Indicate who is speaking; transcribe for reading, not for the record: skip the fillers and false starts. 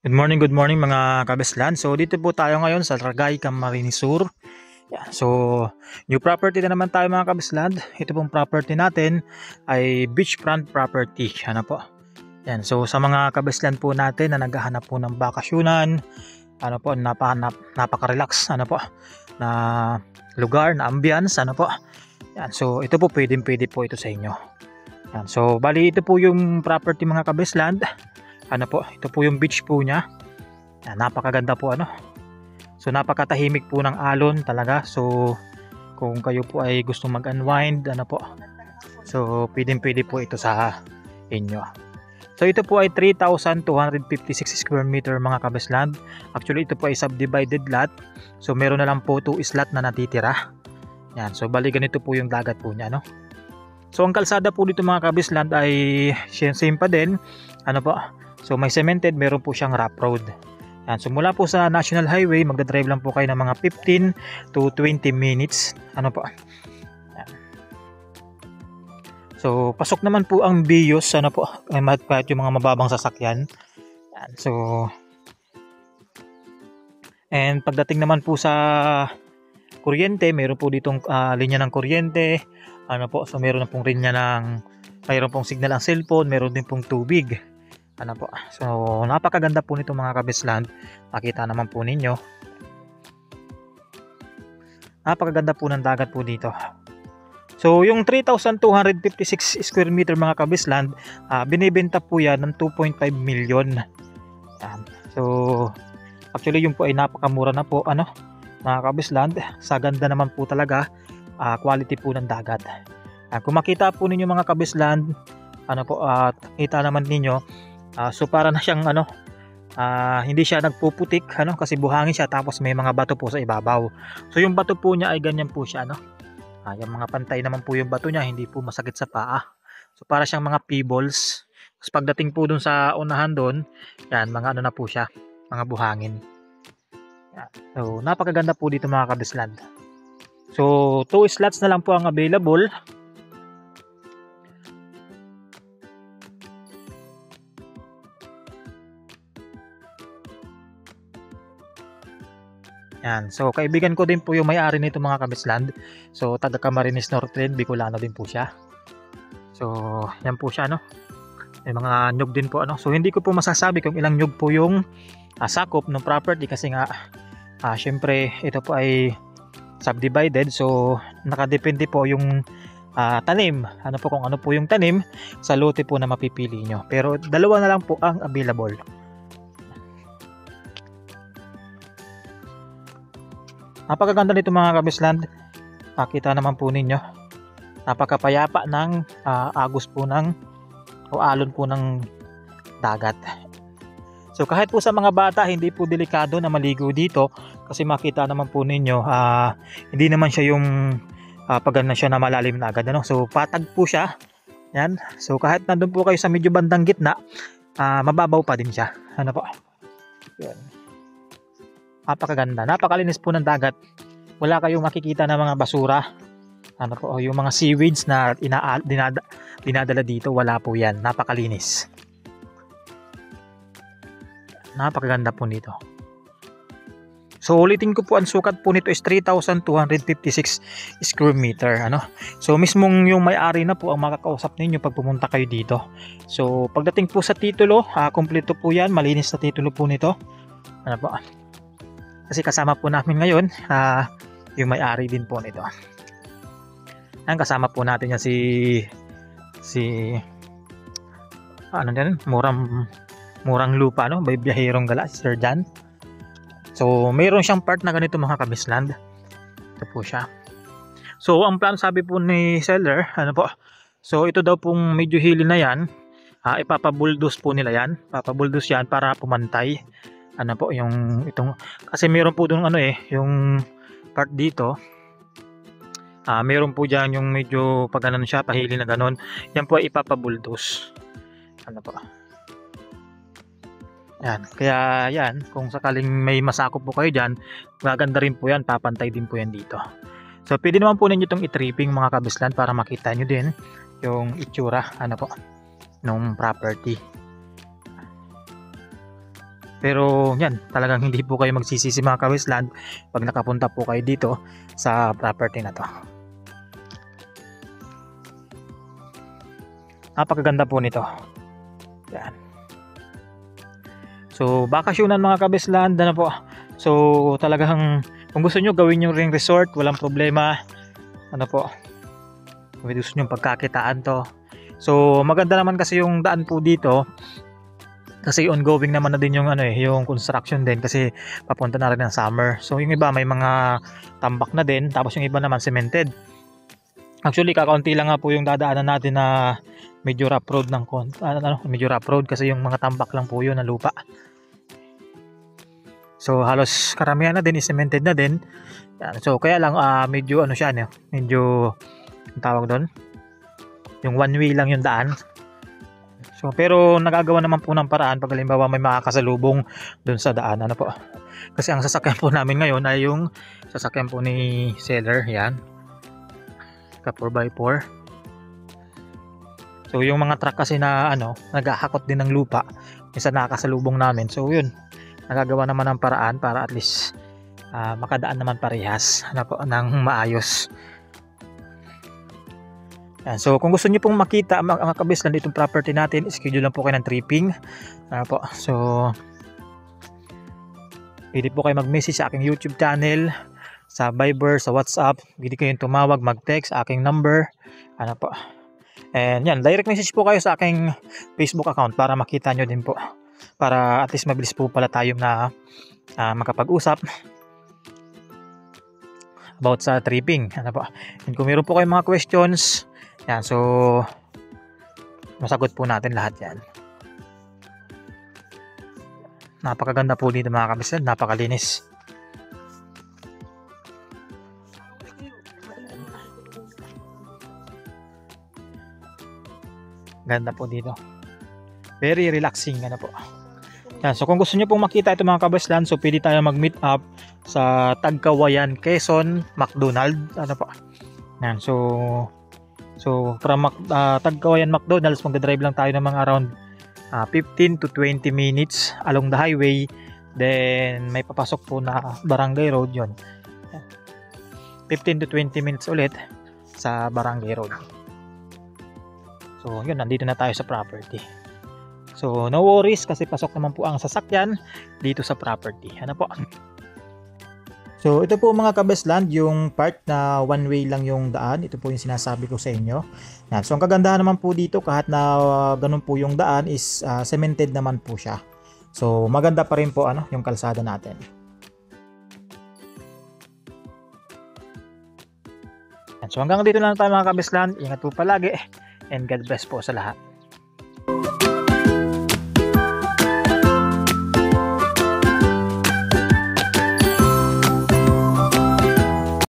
Speaker 1: Good morning mga kabeslan. So dito po tayo ngayon sa Ragay, Camarines Sur. Yan. So new property na naman tayo mga kabeslan. Ito pong property natin ay beachfront property. Ano po? Yan. So sa mga kabeslan po natin na naghahanap po ng bakasyunan, ano po, napaka-relax, ano po, na lugar, na ambience, ano po. Yan. So ito po pwede po ito sa inyo. Yan. So bali ito po yung property mga kabeslan. Ano po, ito po yung beach po niya. Napakaganda po ano. So napakatahimik po ng alon talaga. So kung kayo po ay gusto mag-unwind, ano po. So pwede po ito sa inyo. So ito po ay 3,256 square meter mga kabesland. Actually ito po ay subdivided lot. So meron na lang po 2 slot na natitira. Yan, so bali ganito po yung dagat po niya, no. So ang kalsada po dito mga kabesland ay same pa din. Ano po? So may cemented, meron po siyang rough road. Yan. So mula po sa National Highway, magdadrive lang po kayo ng mga 15 to 20 minutes. Ano po? Yan. So pasok naman po ang Bios, ano po, kahit yung mga mababang sasakyan. Yan. So and pagdating naman po sa kuryente, meron po ditong linya ng kuryente. Ano po? So meron na pong linya mayroon pong signal ang cellphone, meron din pong tubig. Ano po? So napakaganda po nito mga kabesland. Makita naman po ninyo. Napakaganda po ng dagat po dito. So yung 3,256 square meter mga kabesland, binibenta po yan ng 2.5 million. Yan. So actually yung po ay napakamura na po ano mga kabesland. Sa ganda naman po talaga, quality po ng dagat. Kung makita po ninyo mga kabesland, ano po, kita naman ninyo. So para na siyang ano, hindi siya nagpuputik ano, kasi buhangin siya tapos may mga bato po sa ibabaw. So yung bato po niya ay ganyan po siya ano. Yung mga pantay naman po yung bato niya, hindi po masakit sa paa. So para siyang mga pebbles. Tapos pagdating po dun sa unahan doon, yan mga ano na po siya, mga buhangin. Yan. So napakaganda po dito mga kabesland. So 2 slots na lang po ang available. Yan. So kaibigan ko din po yung may-ari nito mga kabesland. So taga Camarines Norte, Bicolano din po siya. So yan po siya no. May mga nyug din po ano. So hindi ko po masasabi kung ilang nyug po yung sakop ng property kasi nga syempre ito po ay subdivided. So nakadepende po yung tanim. Ano po kung ano po yung tanim sa lote po na mapipili nyo. Pero dalawa na lang po ang available. Napakaganda nito mga kabesland. Pakita naman po ninyo. Napakapayapa ng agos po o alon po ng dagat. So kahit po sa mga bata, hindi po delikado na maligo dito kasi makita naman po ninyo, hindi naman siya yung pagana siya na malalim na agad. Ano? So patag po siya. Yan. So kahit nandun po kayo sa medyo bandang gitna, mababaw pa din siya. Ano po? Yan. Napakaganda. Napakalinis po ng dagat. Wala kayong makikita na mga basura. Ano po, yung mga seaweeds na dinadala dito, wala po yan. Napakalinis. Napakaganda po nito. So ulitin ko po, ang sukat po nito is 3,256 square meter. Ano? So mismong yung may-ari na po ang makakausap ninyo pag pumunta kayo dito. So pagdating po sa titulo, kompleto po yan. Malinis na titulo po nito. Ano po? Kasi kasama po namin ngayon yung may-ari din po nito. Ang kasama po natin yan si ano din, murang lupa no, by Biyahirong Gala, si Sir Jan. So mayroon siyang part na ganito mga kabesland. Ito po siya. So ang plano, sabi po ni seller, ano po, so ito daw pong medyo hili na yan, ipapabuldos po nila yan. Papabuldos yan para pumantay. Ano po yung itong, kasi meron po doon ano yung part dito, meron po dyan yung medyo pag ano siya, pahili na ganon, yan po ay ipapabuldos. Ano po, yan, kaya yan, kung sakaling may masakop po kayo dyan, maganda rin po yan, papantay din po yan dito. So pwede naman po ninyo itong i-tripping mga kabesland para makita nyo din yung itsura ano po nung property. Pero yan, talagang hindi po kayo magsisisi mga kabisland pag nakapunta po kayo dito sa property na to. Napakaganda po nito. Yan. So bakasyonan mga kabisland, ano po. So talagang kung gusto nyo gawin yung ring resort, walang problema. Ano po, kung gusto nyo pagkakitaan to. So maganda naman kasi yung daan po dito. Kasi ongoing naman na din yung yung construction din kasi papunta na rin ng summer. So yung iba may mga tambak na din, tapos yung iba naman cemented. Actually kakaunti lang nga po yung dadaanan natin na medyo rough road medyo rough road kasi yung mga tambak lang po yun na lupa. So halos karamihan na din is cemented na din. Yan. So kaya lang medyo siya medyo ang tawag doon, yung one way lang yung daan. So pero nagagawa naman po ng paraan pag halimbawa may makakasalubong doon sa daan, ano po. Kasi ang sasakyan po namin ngayon ay yung sasakyan po ni seller, yan. Ka 4x4. So yung mga truck kasi na naghahakot din ng lupa, minsan nakakasalubong namin. So yun, nagagawa naman ng paraan para at least makadaan naman parehas ng maayos. Yan. So kung gusto niyo pong makita mga kabisland itong property natin, schedule lang po kayo ng tripping. Po. So pwede po kayo mag-message sa aking YouTube channel, sa Viber, sa WhatsApp. Pwede kayong tumawag, mag-text aking number. Po. And yan, direct message po kayo sa aking Facebook account para makita nyo din po. Para at least mabilis po pala tayong na makapag-usap about sa tripping. Po. And kung meron po kayong mga questions, yan, so masagot po natin lahat yan. Napakaganda po dito mga kabisland, napakalinis. Ganda po dito. Very relaxing po. Yan, so kung gusto niyo pong makita ito mga kabisland, so pwede tayo mag-meet up sa Tagkawayan, Quezon, McDonald. Po. Yan, so from Tagkawayan McDonald's, magdadrive lang tayo ng mga around 15 to 20 minutes along the highway. Then may papasok po na barangay road yon. 15 to 20 minutes ulit sa barangay road. So yun, nandito na tayo sa property. So no worries kasi pasok naman po ang sasakyan dito sa property. Po. So ito po mga kabisland yung part na one way lang yung daan. Ito po yung sinasabi ko sa inyo. Yan. So ang kagandahan naman po dito kahit na ganun po yung daan is cemented naman po siya. So maganda pa rin po yung kalsada natin. Yan. So hanggang dito lang tayo mga kabisland. Ingat po palagi and God bless po sa lahat.